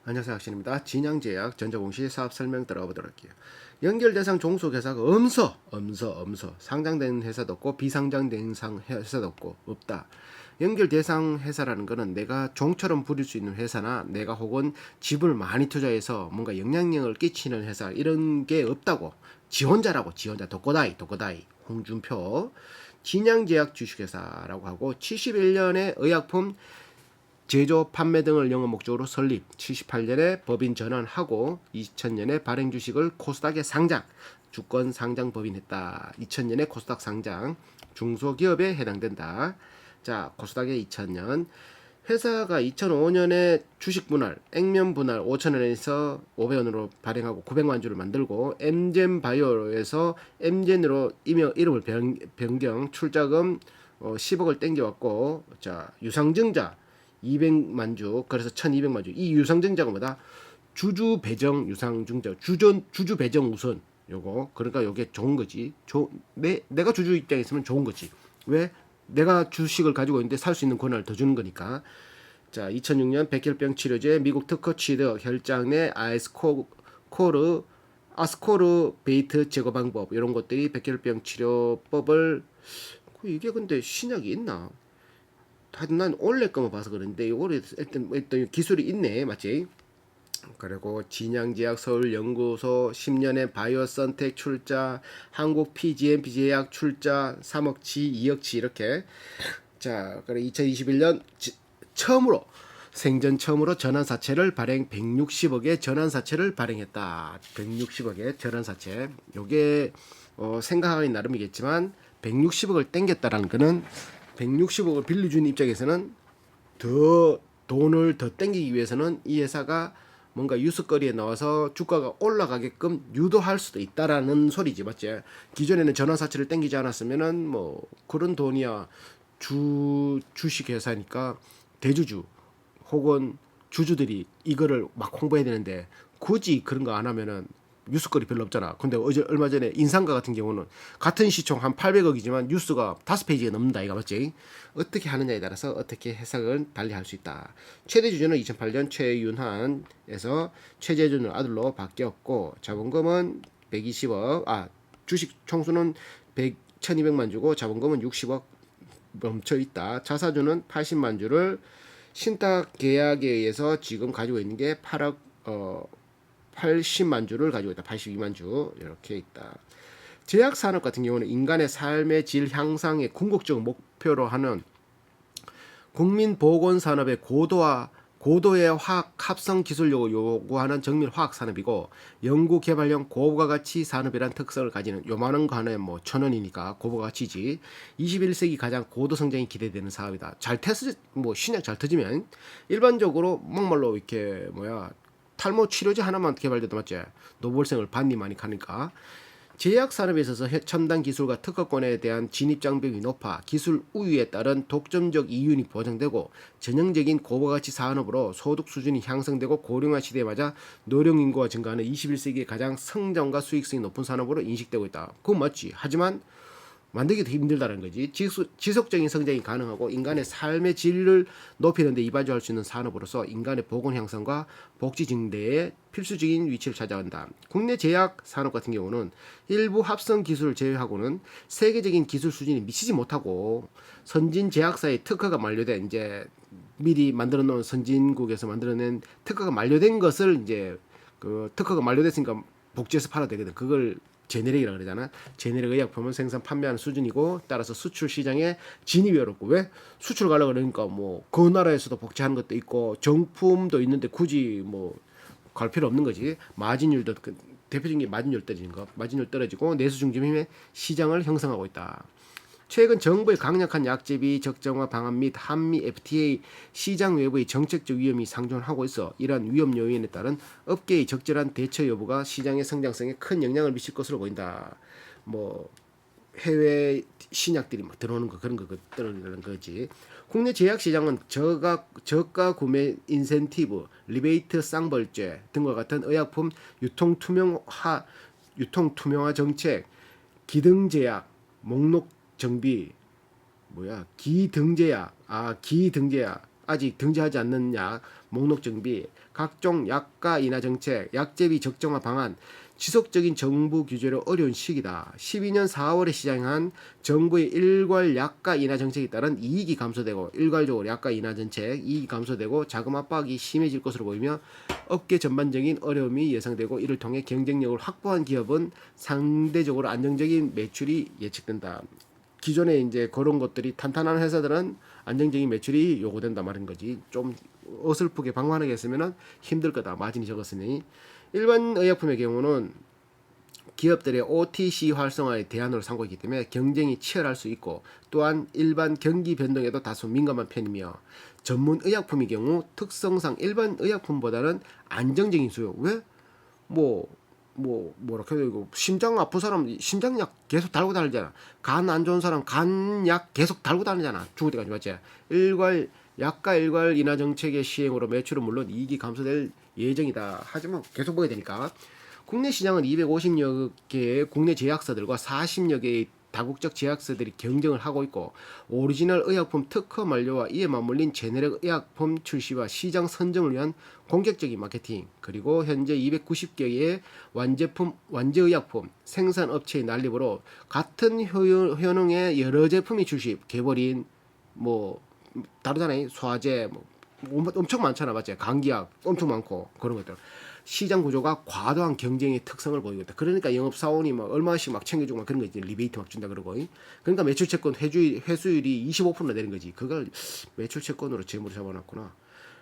안녕하세요. 학신입니다. 진양제약 전자공시 사업 설명 들어가 보도록 할게요. 연결대상 종속회사가 엄서 상장된 회사도 없고 비상장된 회사도 없다. 연결대상 회사라는 거는 내가 종처럼 부릴 수 있는 회사나 내가 혹은 지분을 많이 투자해서 뭔가 영향력을 끼치는 회사 이런 게 없다고. 지원자라고. 독고다이 홍준표 진양제약 주식회사라고 하고 71년에 의약품 제조, 판매 등을 영업 목적으로 설립, 78년에 법인 전환하고 2000년에 발행 주식을 코스닥에 상장, 주권 상장 법인했다. 2000년에 코스닥 상장, 중소기업에 해당된다. 자, 코스닥에 2000년 회사가 2005년에 주식 분할, 액면 분할 5,000원에서 500원으로 발행하고 900만 주를 만들고 엠젠 바이오에서 엠젠으로 이름을 변경, 출자금 10억을 땡겨왔고, 자, 유상증자 200만 주, 그래서 1200만 주. 이 유상증자가 뭐다? 주주 배정 유상증자, 주주 배정 우선. 요거 그러니까 요게 좋은 거지. 내가 주주 입장에 있으면 좋은 거지. 왜? 내가 주식을 가지고 있는데 살 수 있는 권한을 더 주는 거니까. 자, 2006년 백혈병 치료제 미국 특허 취득 혈장 내 아스코르 베이트 제거 방법 이런 것들이 백혈병 치료법을 이게 근데 신약이 있나? 하여튼 난 원래 거만 봐서 그런데 이거를 일단 기술이 있네, 맞지? 그리고 진양제약 서울연구소 10년에 바이오선텍 출자, 한국 PGMP 제약 출자 3억치, 2억치 이렇게. 자, 그래 2021년 처음으로 전환사채를 발행 160억의 전환사채를 발행했다. 160억의 전환사채. 요게 생각하기 나름이겠지만 160억을 땡겼다라는 거는 160억을 빌려준 입장에서는 더 돈을 더 땡기기 위해서는 이 회사가 뭔가 뉴스거리에 나와서 주가가 올라가게끔 유도할 수도 있다라는 소리지, 맞지? 기존에는 전환사채를 땡기지 않았으면은 뭐 그런 돈이야 주식 회사니까 대주주 혹은 주주들이 이거를 막 홍보해야 되는데 굳이 그런 거 안 하면은 뉴스거리 별로 없잖아. 근데 어제 얼마 전에 인상가 같은 경우는 같은 시총 한 800억이지만 뉴스가 5페이지가 넘는다 이거 맞지? 어떻게 하느냐에 따라서 어떻게 해석을 달리 할 수 있다. 최대 주주는 2008년 최윤한에서 최재준을 아들로 바뀌었고 자본금은 120억, 주식 총수는 1200만 주고 자본금은 60억 멈춰 있다. 자사주는 80만 주를 신탁 계약에 의해서 지금 가지고 있는 게 80만 주를 가지고 있다. 82만 주 이렇게 있다. 제약 산업 같은 경우는 인간의 삶의 질 향상의 궁극적 목표로 하는 국민 보건 산업의 고도의 화학 합성 기술력을 요구하는 정밀 화학 산업이고 연구 개발형 고부가가치 산업이란 특성을 가지는 요만한 거 하나에 뭐 1,000원이니까 고부가치지. 21세기 가장 고도 성장이 기대되는 사업이다. 신약 잘 터지면 일반적으로 막말로 이렇게 탈모 치료제 하나만 개발돼도 맞지? 노벨상을 반니 많이 가니까. 제약 산업에 있어서 첨단 기술과 특허권에 대한 진입 장벽이 높아 기술 우위에 따른 독점적 이윤이 보장되고 전형적인 고부가치 산업으로 소득 수준이 향상되고 고령화 시대에 맞아 노령 인구가 증가하는 21세기의 가장 성장과 수익성이 높은 산업으로 인식되고 있다. 그건 맞지. 하지만 만들기 더 힘들다는 거지. 지속적인 성장이 가능하고 인간의 삶의 질을 높이는 데 이바지할 수 있는 산업으로서 인간의 보건 향상과 복지 증대에 필수적인 위치를 차지한다. 국내 제약 산업 같은 경우는 일부 합성 기술을 제외하고는 세계적인 기술 수준이 미치지 못하고 선진 제약사의 특허가 만료된 이제 미리 만들어 놓은 선진국에서 만들어낸 특허가 만료된 것을 이제 그 특허가 만료됐으니까 복제해서 팔아야 되거든. 그걸 제네릭이라고 그러잖아. 제네릭 의약품은 생산 판매하는 수준이고 따라서 수출 시장에 진입이 어렵고. 왜? 수출 가려고 그러니까 뭐 그 나라에서도 복제하는 것도 있고 정품도 있는데 굳이 뭐 갈 필요 없는 거지. 마진율도 대표적인 게 마진율 떨어지는 거. 마진율 떨어지고 내수 중심의 시장을 형성하고 있다. 최근 정부의 강력한 약제비 적정화 방안 및 한미 FTA 시장 외부의 정책적 위험이 상존하고 있어 이러한 위험 요인에 따른 업계의 적절한 대처 여부가 시장의 성장성에 큰 영향을 미칠 것으로 보인다. 뭐 해외 신약들이 막 들어오는 거 그런 거 들어오는 거지. 국내 제약 시장은 저가 구매 인센티브, 리베이트 쌍벌죄 등과 같은 의약품 유통 투명화 정책, 기등제약, 목록 정비, 기등제약, 아직 등재하지 않는 약 목록 정비, 각종 약가 인하 정책, 약제비 적정화 방안, 지속적인 정부 규제로 어려운 시기다. 12년 4월에 시작한 정부의 일괄 약가 인하 정책에 따른 이익이 감소되고 일괄적으로 약가 인하 정책 이익이 감소되고 자금 압박이 심해질 것으로 보이며 업계 전반적인 어려움이 예상되고 이를 통해 경쟁력을 확보한 기업은 상대적으로 안정적인 매출이 예측된다. 기존에 이제 그런 것들이 탄탄한 회사들은 안정적인 매출이 요구된다 말인 거지. 좀 어설프게 방관하게 했으면은 힘들 거다. 마진이 적었으니. 일반 의약품의 경우는 기업들의 OTC 활성화의 대안으로 삼고 있기 때문에 경쟁이 치열할 수 있고 또한 일반 경기 변동에도 다소 민감한 편이며 전문 의약품의 경우 특성상 일반 의약품보다는 안정적인 수요. 왜? 뭐렇게 되고 심장 아픈 사람 심장약 계속 달고 다니잖아. 간 안 좋은 사람 간약 계속 달고 다니잖아. 죽을 때까지 맞지? 약가 일괄 인하 정책의 시행으로 매출은 물론 이익이 감소될 예정이다. 하지만 계속 보게 되니까 국내 시장은 250여 개의 국내 제약사들과 40여 개의 다국적 제약사들이 경쟁을 하고 있고 오리지널 의약품 특허 만료와 이에 맞물린 제네릭 의약품 출시와 시장 선점을 위한 공격적인 마케팅 그리고 현재 290개의 완제의약품 생산업체의 난립으로 같은 효능의 여러 제품이 출시 개발인 뭐 다르잖아요. 소화제 뭐 엄청 많잖아. 맞지? 감기약 엄청 많고 그런 것들. 시장 구조가 과도한 경쟁의 특성을 보이고 있다. 그러니까 영업사원이 막 얼마씩 막 챙겨주고 막 그런 거 있지. 리베이트 막 준다 그러고. 그러니까 매출채권 회수율이 25%나 되는 거지. 그걸 매출채권으로 재무를 잡아놨구나.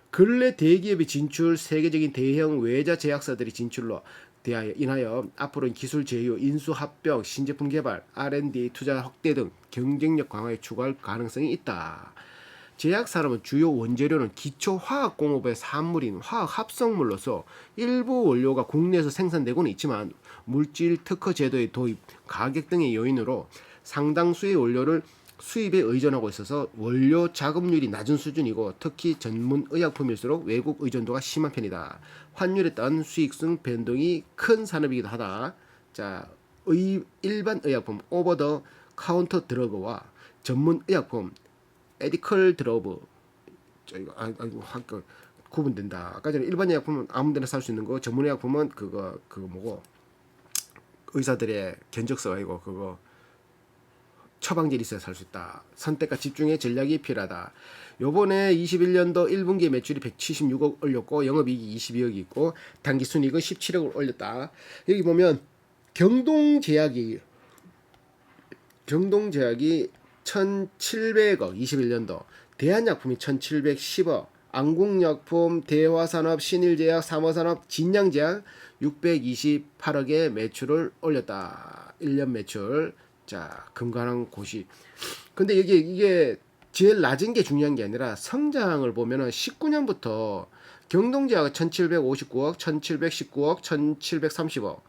근래 대기업이 진출, 세계적인 대형 외자 제약사들이 진출로 인하여 앞으로는 기술 제휴, 인수 합병, 신제품 개발, R&D 투자 확대 등 경쟁력 강화에 추구할 가능성이 있다. 제약산업은 주요 원재료는 기초화학공업의 산물인 화학합성물로서 일부 원료가 국내에서 생산되고는 있지만 물질 특허 제도의 도입, 가격 등의 요인으로 상당수의 원료를 수입에 의존하고 있어서 원료 자급률이 낮은 수준이고 특히 전문 의약품일수록 외국 의존도가 심한 편이다. 환율에 따른 수익성 변동이 큰 산업이기도 하다. 자, 일반 의약품 오버 더 카운터 드러그와 전문 의약품 에디컬 드러브 구분된다. 아까 전에 일반 의약품은 아무데나 살 수 있는 거, 전문 의약품은 그거 뭐고 의사들의 견적서가 이고 그거 처방전이 있어야 살 수 있다. 선택과 집중의 전략이 필요하다. 요번에 21년도 1분기 매출이 176억 올렸고 영업이익이 22억이 있고 당기순이익은 17억을 올렸다. 여기 보면 경동제약이 1700억 21년도 대한약품이 1710억 안국약품 대화산업 신일제약 삼호산업 진양제약 628억의 매출을 올렸다. 1년 매출. 자, 금관한 곳이. 근데 이게 제일 낮은 게 중요한 게 아니라 성장을 보면은 19년부터 경동제약은 1759억, 1719억, 1730억.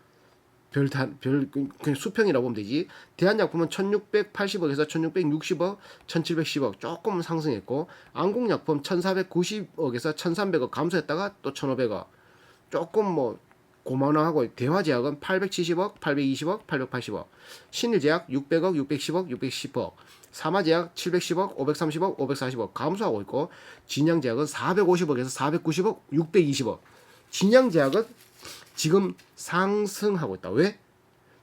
그냥 수평이라고 보면 되지. 대한약품은 1680억에서 1660억, 1710억 조금 상승했고, 안국약품 1490억에서 1300억 감소했다가 또 1500억. 조금 뭐 고만하고 대화제약은 870억, 820억, 880억. 신일제약 600억, 610억, 610억. 사마제약 710억, 530억, 540억 감소하고 있고 진양제약은 450억에서 490억, 620억. 진양제약은 지금 상승하고 있다. 왜?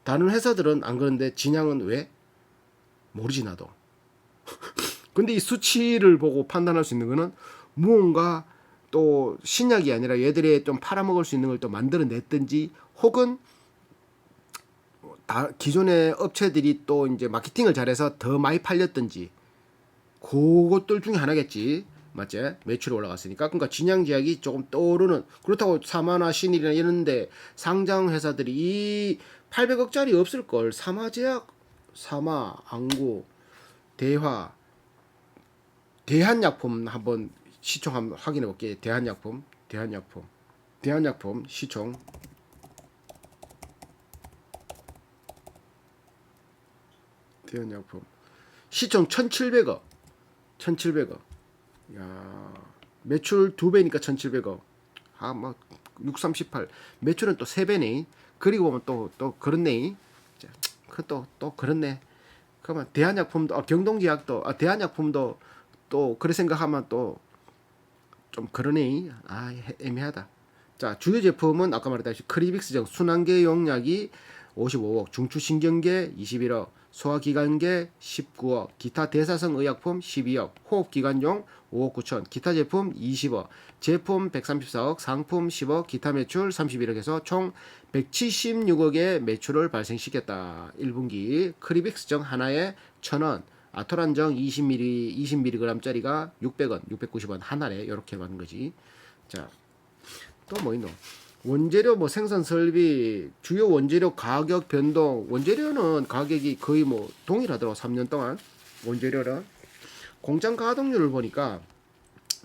다른 회사들은 안 그런데 진양은 왜? 모르지 나도. 근데 이 수치를 보고 판단할 수 있는 거는 무언가 또 신약이 아니라 얘들이 좀 팔아먹을 수 있는 걸 또 만들어냈든지 혹은 기존의 업체들이 또 이제 마케팅을 잘해서 더 많이 팔렸든지 그것들 중에 하나겠지. 맞지? 매출이 올라갔으니까. 그러니까 진양제약이 조금 떠오르는 그렇다고 사마나 신일이나 이런데 상장 회사들이 이 800억짜리 없을 걸. 사마제약, 사마, 안구, 대화, 대한약품 한번 시총 한번 확인해 볼게. 대한약품 시총. 대한약품 시총 1,700억. 야, 매출 2배니까 1,700억. 뭐 6, 38. 매출은 또 3배네. 그리고 보면 또 그렇네. 또 그렇네. 그러면 대한약품도 경동제약도 대한약품도 또 그래 생각하면 또 좀 그러네. 애매하다. 자, 주요 제품은 아까 말했다시피 크리빅스정 순환계용 약이 55억, 중추신경계 21억, 소화기관계 19억, 기타 대사성 의약품 12억, 호흡기관용 5억 9천, 기타 제품 20억, 제품 134억, 상품 10억, 기타 매출 31억에서 총 176억의 매출을 발생시켰다. 1분기 크리빅스정 하나에 1,000원, 아토란정 20mg짜리가 600원, 690원 한 알에 이렇게 받는 거지. 자, 또 뭐 있노? 원재료 뭐 생산 설비, 주요 원재료 가격 변동. 원재료는 가격이 거의 뭐 동일하더라고. 3년 동안 원재료랑 공장 가동률을 보니까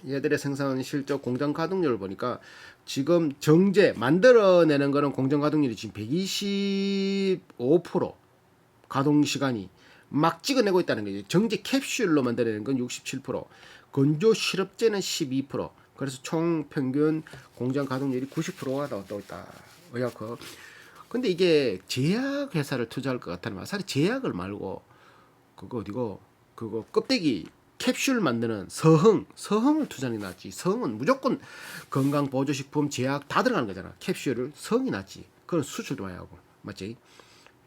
얘들의 생산 실적 공장 가동률을 보니까 지금 정제 만들어내는 거는 공장 가동률이 지금 125% 가동 시간이 막 찍어내고 있다는 거죠. 정제 캡슐로 만들어내는 건 67%, 건조 시럽제는 12%. 그래서 총 평균 공장 가동률이 90%가 나왔다고 있다. 의약품. 근데 이게 제약 회사를 투자할 것 같다는 말. 사실 제약을 말고 그거 어디고 그거 껍데기 캡슐 만드는 서흥을 투자하는 게 낫지. 서흥은 무조건 건강 보조식품 제약 다 들어가는 거잖아. 캡슐을 성이 낫지. 그건 수출도 와야 하고 맞지?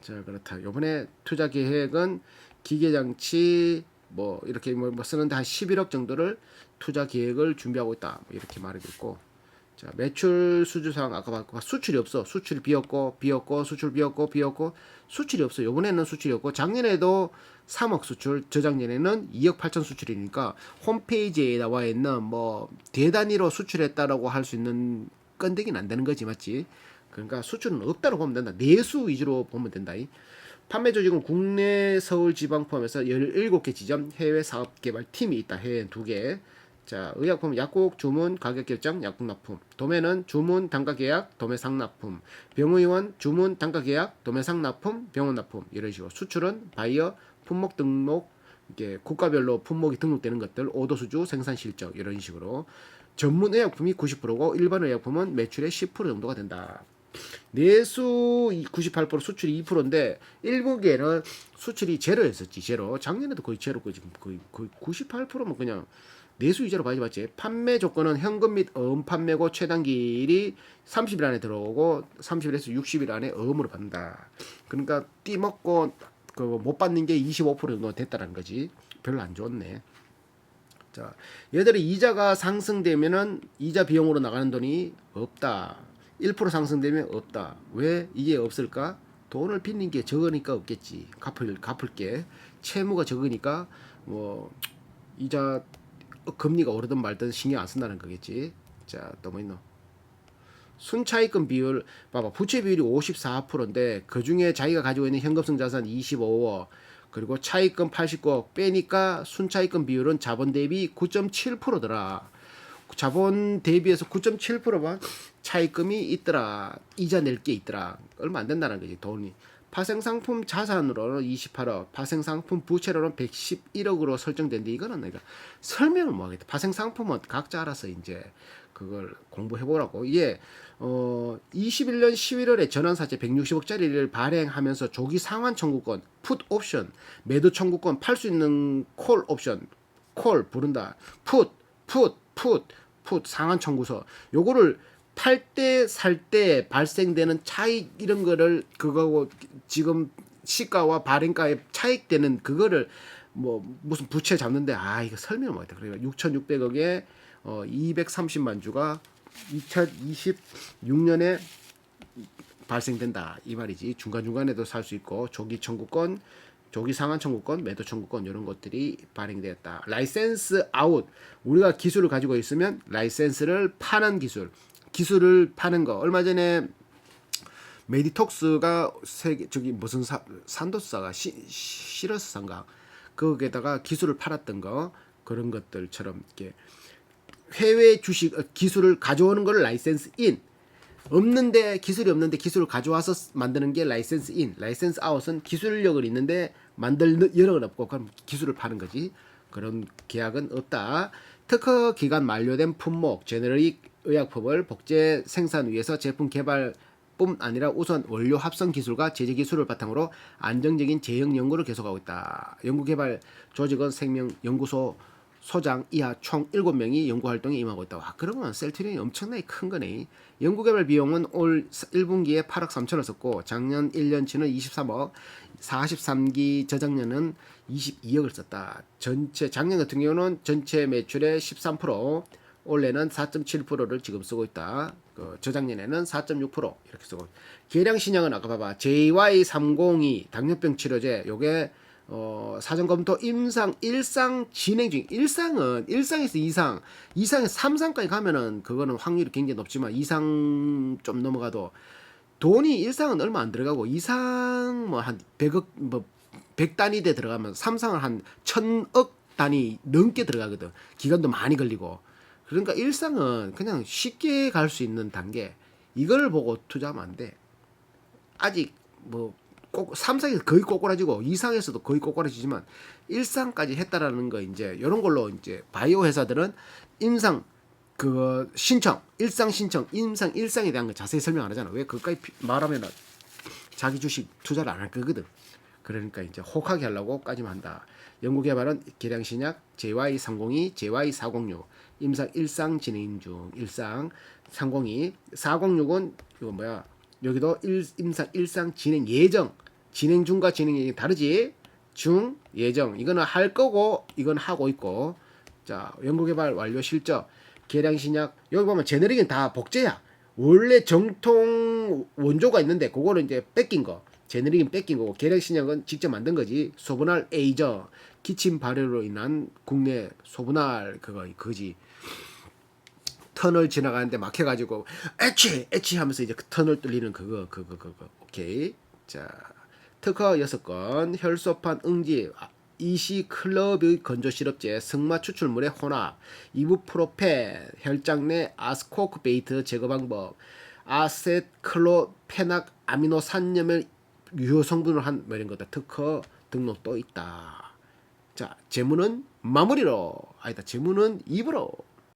자, 그렇다. 이번에 투자 계획은 기계장치 뭐 이렇게 뭐 쓰는데 한 11억 정도를 투자 계획을 준비하고 있다. 뭐 이렇게 말하고 있고. 자, 매출 수주상 아까 봤고 수출이 없어. 수출이 비었고 수출 비었고 수출이 없어. 이번에는 수출이 없고 작년에도 3억 수출, 저작년에는 2억 8천 수출이니까 홈페이지에 나와 있는 뭐 대단위로 수출했다라고 할 수 있는 건데기는 안 되는 거지, 맞지? 그러니까 수출은 없다고 보면 된다. 내수 위주로 보면 된다. 판매 조직은 국내 서울 지방 포함해서 17개 지점 해외 사업 개발 팀이 있다. 해외 2개. 자, 의약품 약국 주문 가격 결정 약국 납품. 도매는 주문 단가 계약 도매 상 납품. 병의원 주문 단가 계약 도매 상 납품 병원 납품. 이런 식으로 수출은 바이어 품목 등록 이게 국가별로 품목이 등록되는 것들 오도 수주 생산 실적 이런 식으로 전문 의약품이 90%고 일반 의약품은 매출의 10% 정도가 된다. 내수 98% 수출이 2%인데 1분기에는 수출이 제로였었지. 제로. 작년에도 거의 제로고 지금 거의 98%면 그냥 내수 위주로 봐야지 맞지. 판매 조건은 현금 및 어음 판매고 최단기일이 30일 안에 들어오고 30일에서 60일 안에 어음으로 받는다. 그러니까 띠먹고 그 못 받는 게 25% 정도 됐다는 거지. 별로 안 좋네. 자, 얘들이 이자가 상승되면은 이자 비용으로 나가는 돈이 없다. 1% 상승되면 없다. 왜 이게 없을까? 돈을 빚는 게 적으니까 없겠지. 갚을 게 채무가 적으니까 뭐 이자 금리가 오르든 말든 신경 안 쓴다는 거겠지. 자, 또 뭐 있노? 순차입금 비율 봐봐. 부채 비율이 54%인데 그중에 자기가 가지고 있는 현금성 자산 25억 그리고 차입금 89억 빼니까 순차입금 비율은 자본 대비 9.7%더라. 자본 대비해서 9.7%만 차입금이 있더라. 이자 낼 게 있더라. 얼마 안 된다는 거지. 돈이. 파생상품 자산으로는 28억, 파생상품 부채로는 111억으로 설정된데 이거는 내가 설명을 못 하겠다. 파생상품은 각자 알아서 이제 그걸 공부해보라고. 이게 21년 11월에 전환사채 160억짜리를 발행하면서 조기 상환 청구권, 풋 옵션, 매도 청구권, 팔 수 있는 콜 옵션, 콜 부른다. 풋 상환 청구서. 요거를 팔 때 살 때 발생되는 차익 이런 거를 그거고 지금 시가와 발행가의 차익되는 그거를 뭐 무슨 부채 잡는데 이거 설명을 못했다. 그러니까 6,600억에 230만 주가 2026년에 발생된다 이 말이지. 중간중간에도 살 수 있고 조기 청구권, 조기 상환 청구권, 매도 청구권 이런 것들이 발행되었다. 라이센스 아웃. 우리가 기술을 가지고 있으면 라이센스를 파는 기술을 파는 거. 얼마 전에 메디톡스가 저기 무슨 산도사가 시러스사인가 거기에다가 기술을 팔았던 거 그런 것들처럼 이렇게 해외 주식 기술을 가져오는 걸 라이센스 인. 없는데 기술이 없는데 기술을 가져와서 만드는 게 라이센스 인. 라이센스 아웃은 기술력을 있는데 만들 여력은 없고 그럼 기술을 파는 거지. 그런 계약은 없다. 특허 기간 만료된 품목 제너릭 의약품을 복제 생산 위해서 제품 개발뿐 아니라 우선 원료 합성 기술과 제재 기술을 바탕으로 안정적인 제형 연구를 계속하고 있다. 연구개발 조직은 생명연구소 소장 이하 총 7명이 연구활동에 임하고 있다. 와, 그러면 셀트리온이 엄청나게 큰 거네. 연구개발 비용은 올 1분기에 8억 3천을 썼고 작년 1년치는 23억, 43기 저작년은 22억을 썼다. 전체 작년 같은 경우는 전체 매출의 13%, 올해는 4.7%를 지금 쓰고 있다. 저작년에는 4.6% 이렇게 쓰고. 계량 신약은 아까 봐봐 JY302 당뇨병 치료제 요게 사전 검토 임상 1상 진행 중. 일상에서 2상, 2상에서 3상까지 가면은 그거는 확률이 굉장히 높지만 2상 좀 넘어가도 돈이 1상은 얼마 안 들어가고 2상 뭐 한 100억 뭐 100단위대 들어가면 3상은 한 1000억 단위 넘게 들어가거든. 기간도 많이 걸리고. 그러니까 1상은 그냥 쉽게 갈 수 있는 단계. 이걸 보고 투자하면 안 돼. 아직 뭐 꼭 3상에서 거의 꼬꾸라지고 2상에서도 거의 꼬꾸라지지만 1상까지 했다라는 거 이제 이런 걸로 이제 바이오 회사들은 임상 그 신청, 1상 신청, 임상 1상에 대한 거 자세히 설명 안 하잖아. 왜 그까지 말하면 자기 주식 투자를 안 할 거거든. 그러니까 이제 혹하게 하려고까지만 한다. 연구개발은 계량신약 JY302, JY406 임상 1상 진행 중. 1상 302, 406은 이거 뭐야? 여기도 임상 1상 진행 예정. 진행 중과 진행 예정이 다르지. 중 예정. 이거는 할 거고 이건 하고 있고. 자, 연구개발 완료 실적. 계량신약 여기 보면 제너릭은 다 복제야. 원래 정통 원조가 있는데 그거는 이제 뺏긴 거. 제너릭은 뺏긴 거고 계량신약은 직접 만든 거지. 소분할 에이저 기침 발효로 인한 국내 소분할 그거지. 터널 지나가는데 막혀가지고 에치 하면서 이제 그 터널 뚫리는 그거. 오케이. 자, 특허 6건, 혈소판 응집, 이시클럽의 건조시럽제, 승마 추출물의 혼합, 이부프로펜, 혈장 내 아스코크베이트 제거 방법, 아세클로페낙 아미노산염을 유효 성분으로 한 뭐 이런 거다. 특허 등록도 있다. 자, 재무는 마무리로. 아니다. 재무는 입으로.